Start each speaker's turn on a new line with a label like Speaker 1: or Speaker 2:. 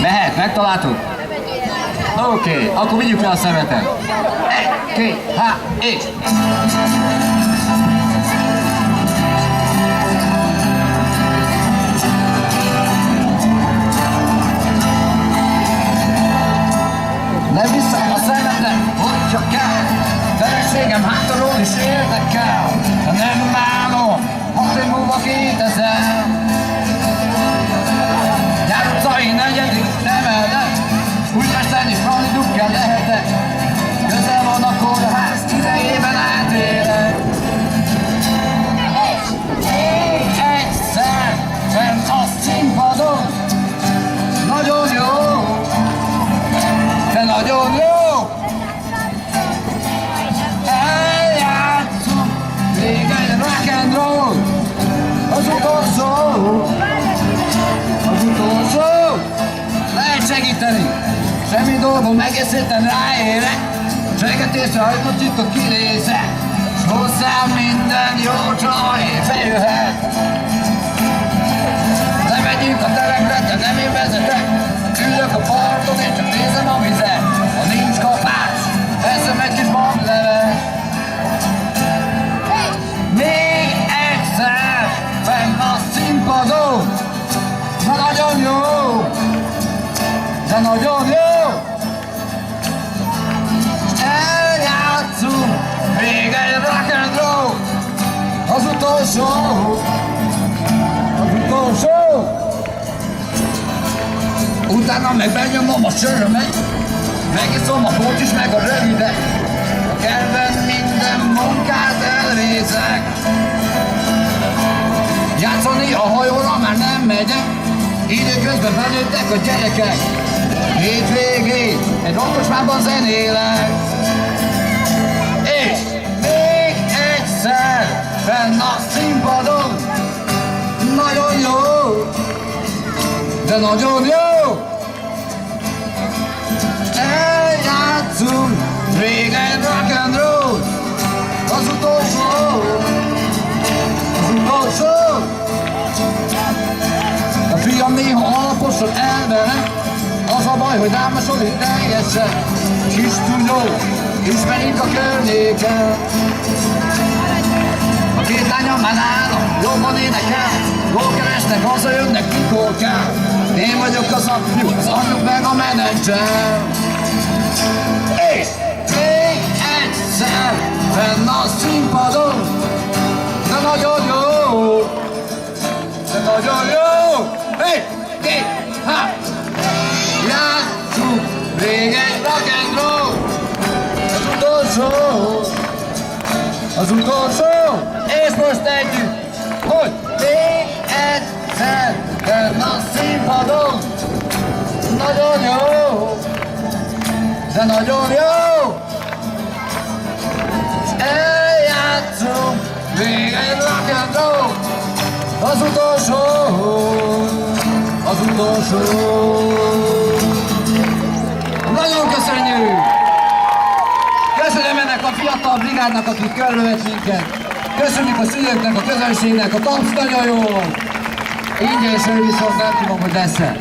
Speaker 1: Mehet, megtaláltuk? Oké, akkor vigyük le a szemetet. 1, 2, 3, és... Ne visszam a szemetet, hogy csak kell. Feleségem hátalról is érdekel. De nem bánom, 6 év múlva 2000. Nyár utcai negyedik emelet, Újpesten is valami duggal lehetek. Közel van a kórház, idejében átélek. Még egyszer, fent a színpadon. Nagyon jó, de nagyon jó. Eljátszunk még egy rock and roll. Az utolsó. Lehet segíteni, semmi dolgom, egész héten ráérek. Segetésre hajtott itt a kilézek, s hozzám minden jó csaj feljöhet. Lemegyünk a terekre, de nem én vezetek. Ülök a parton és csak nézem a vizet. Ha nincs kapás, eszem egy kis maglevet. Még egyszer fenn a színpadon. Na nagyon jó, de nagyon jó. Eljátszunk még egy rock and roll. Az utolsó, az utolsó. Utána meg benyomom a sörömet, megiszom a bort is, meg a rövidet. A kertben minden munkát elvégzek. Játszani a hajóra már nem megyek, időközben felnőttek a gyerekek. Hétvégén egy rockkocsmában zenélek. És még egyszer fenn a színpadon. Nagyon jó, de nagyon jó. Eljátszunk még egy rock and roll. Az utolsó, az utolsó. A fiam néha alaposan elvelek. Az a baj, hogy rámasodik teljesen. Kis tudó, ismerik a környéken. A két lányom már nálam, jobban énekel. Jól keresnek, hazajönnek, mikor kell. Én vagyok az apjuk, az anyjuk meg a menedzser. És még egyszer fenn a színpadon. De nagyon jó, de nagyon jó. Hey, hey, ha! Játszunk még egy rock and roll. Az utolsó, az utolsó. És most együtt, hogy még egyszer fenn a színpadon. Nagyon jó, de nagyon jó. És eljátszunk még egy rock and roll. Az utolsó, az utolsó. Nagyon köszönjük! Köszönöm ennek a fiatal brigádnak, akik körülvett minket. Köszönjük a szülőknek, a közönségnek, a tanc nagyon jó volt. Ingyen és ő viszont nem tudom, hogy lesz-e.